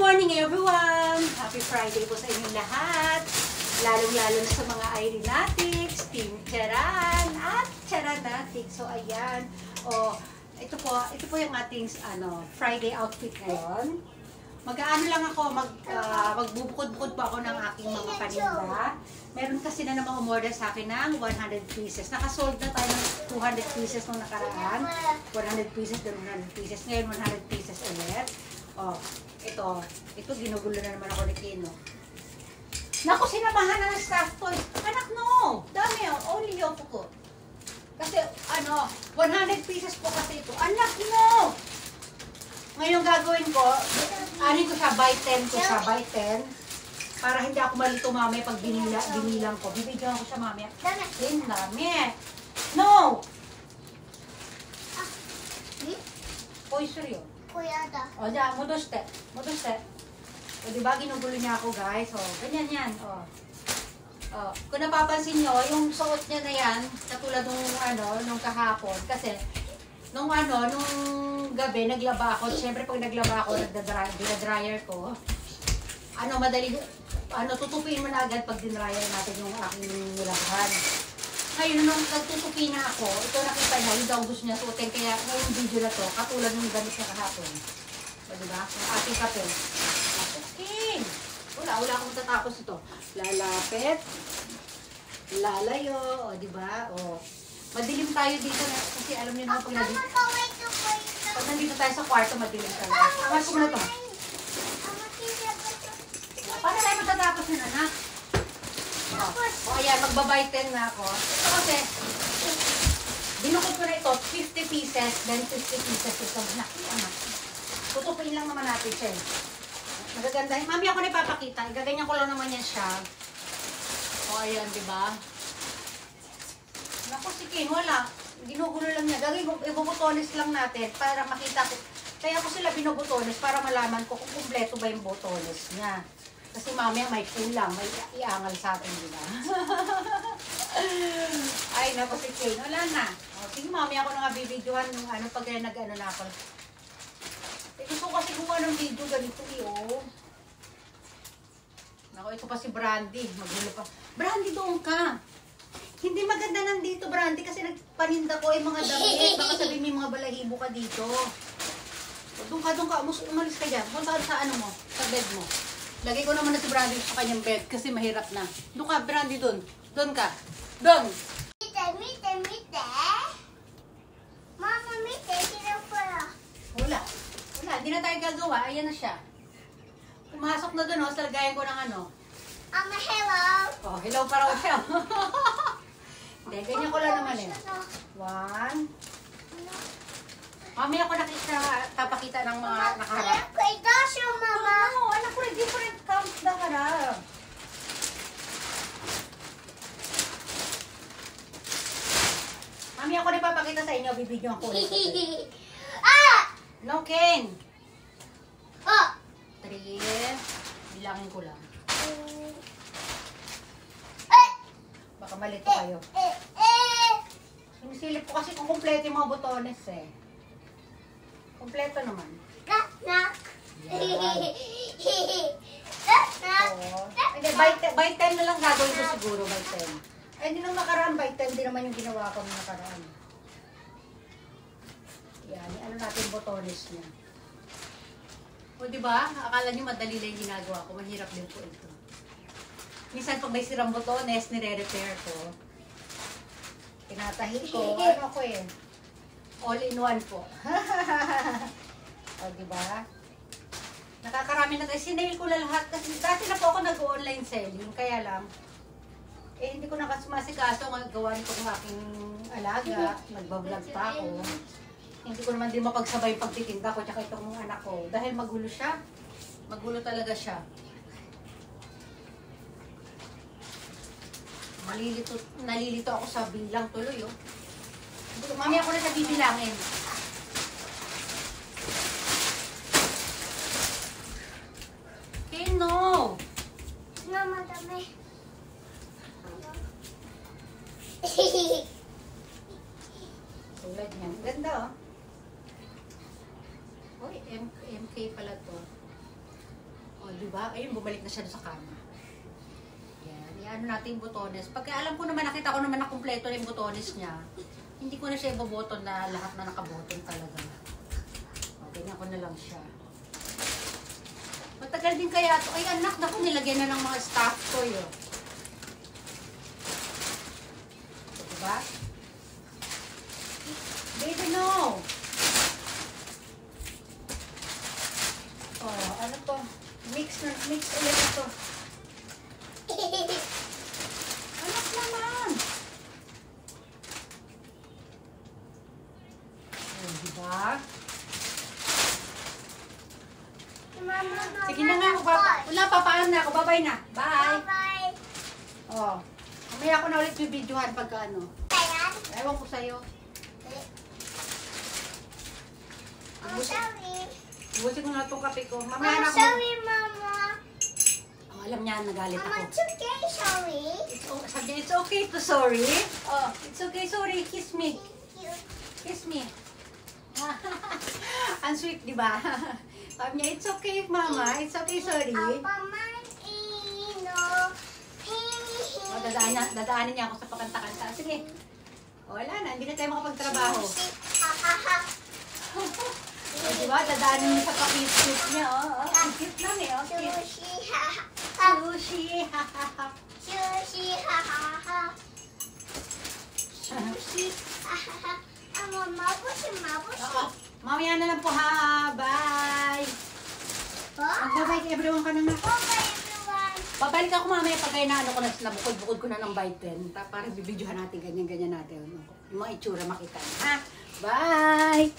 morning everyone! Happy Friday po sa inyong lahat. Lalong-lalo na sa mga Irenatics, Team Charan at Charanatics. So ayan, ito po yung ating Friday outfit ngayon. Mag-aano lang ako, magbubukod-bukod po ako ng aking mga paninda. Meron kasi na namang umorder sa akin ng 100 pieces. Nakasold na tayo ng 200 pieces nung nakaraan. 100 pieces, then 100 pieces. Ngayon 100 pieces ulit. Ito ginugulo na naman ako ni Kino. Naku, sinamahan na ng staff toys. Anak no! Dami only yoko ko. Kasi 100 pieces po kasi ito. Anak no! Ngayon gagawin ko, anin ko siya by 10 ko siya, by 10. Para hindi ako malito mamaya pag binilang ko. Bibigyan ko siya mamaya. Dami. No! Oy, seryo. Kuyada. O, dyan, modoste. O, diba, ginugulo niya ako, guys. O, ganyan yan. O. Kung napapansin nyo, yung suot niya na yan, katulad nung kahapon. Kasi, nung gabi, naglaba ako. Siyempre, pag naglaba ako, dinadryer ko. Madali, tutupiin mo na agad pag dinryer natin yung aking nilabahan. Ngayon, nung nagtutupi na ako, ito nakita niya, yung daw gusto niya suotin. Kaya ngayong video na to, katulad ng gamit niya kahapon. O, diba? Yung ating kape. Okay. Wala akong tatapos ito. Lalapit. Lalayo. O, diba? O. Madilim tayo dito na, kasi alam niyo naman pag nandito tayo sa kwarto, madilim tayo. Angas ko na to. Paano tayo matatapos yun, anak? O ayan, magbabay 10 na ako. Ito kasi, binukod ko na ito, 50 pieces, then 50 pieces ito. Anak. Tutupin lang naman natin siya. Magaganda. Mami, ako na ipapakita. Gaganyan ko lang naman yan siya. O ayan, diba? Naku, si Ken, wala. Ginugulo lang niya. Gagawin ko, ibubutones lang natin para makita ko. Kaya ko sila binubutones para malaman ko kung kumpleto ba yung botones niya. Kasi mamaya may kulang, may iangal sa atin, di ba? Ay, naku si Ken, wala na. O, sige, mamaya ako na nga bibidyohan nung pag nag-ano na ako. Gusto ko kasi gumawa ng video ganito, Naku, ito pa si Brandy. Magulo pa. Brandy, doon ka. Hindi maganda nandito, Brandy, kasi nagpaninda ko mga damit. Baka sabihin may mga balahibo ka dito. Doon ka. Umalis ka dyan. Punta ka sa mo, sa bed mo. Lagay ko naman na si Brandy sa kanyang bed kasi mahirap na. Doon ka, Brandy, doon. Doon ka. Doon. Mite. Mama, mite. Sino pala? Wala. Hindi na tayo gagawa. Ayan na siya. Pumasok na doon, sa lagayan ko ng Hello. Oh, hello pa raw siya. Hindi, ganyan ko lang naman eh. 1. Mamaya ko papakita ng mga nakaharap. Kay Dasyo, Mama. No, anak ko rin, different count na harap. Mamaya ko rin papakita sa inyo, bibidyo ako ulit. No, Ken. 3. Bilangin ko lang. Baka malito kayo. Sinisilip ko kasi kung kumpleto yung mga botones eh. Kumpleto naman. Knock. Hindi, by 10 na lang gagawin ko siguro, by 10. Ay, hindi nang nakaraan, by 10 din naman yung ginawa ko nung nakaraan. Yan, natin botones niya. O, diba? Akala niyo madali lang yung ginagawa ko. Mahirap din po ito. Minsan pag may sirang botones, nire-repair ko. Tinatahi ko. All in one po. O, diba? Nakakarami na tayo. Sinail ko na lahat. Kasi dati na po ako nag-online selling. Kaya lang, hindi ko nakasumasikaso. Gawin ko ng aking alaga. Nagbablog pa ako. Hindi ko naman din mapagsabay pagtitinda ko tsaka itong anak ko. Dahil magulo siya. Magulo talaga siya. Nalilito ako sa bilang tuloy, Mamaya ko na siya bibilangin. No! Mama, dami. Tulad niyan. Ganda, Uy, MK pala to. O, di ba? Ayun, bumalik na siya doon sa kama. Yan. Iano natin yung butones. Pagka alam ko naman, nakita ko naman na kumpleto na yung butones niya, hindi ko na siya iboboton na lahat na nakaboton talaga. O, ganyan ko na lang siya. Matagal din kaya ito. Ay, anak, naku, nilagyan na ng mga stuff toy, oh. So, diba? Baby, no! Oh, ano to? Mix ulit ito. Anak naman! Oh, diba? Mama, Sige na nga, wala, papaan na ako. Bye-bye na. Bye! Bye. Oh, mamaya ako na ulit bibidyohan pagka ano. Ayan. Ewan ko sa'yo. I'm sorry. Busin ko na itong kape ko. Mamaya I'm na ako. sorry, Mama. Oh, alam niya, nagalit Mama, ako. it's okay, sorry. Sabi niya, it's okay to sorry. Oh, it's okay, sorry. Kiss me. Thank you. Kiss me. Ang sweet, di ba? Sabi niya, it's okay, mama. It's okay, sorry. Oh, dadaanin niya ako sa pakanta-kanta. Sige. Oh, wala na, hindi na tayo makapagtrabaho. Oh, di ba? Dadaanin niya sa pakit-cute niya, oh. Ang cute lang eh, oh. Cute. Sushi, Sushi, ha ha ha. Sushi, ha ha ha. Mabushi. Oo. Mamaya na lang po, ha. Bye. Magbabay kay everyone ka na nga. Bye, everyone. Babalik ako mamaya pag kayo na ano ko na, nabukod-bukod ko na ng bite pen. Para bibidyohan natin, ganyan-ganyan natin. Yung mga itsura makita. Ha? Bye!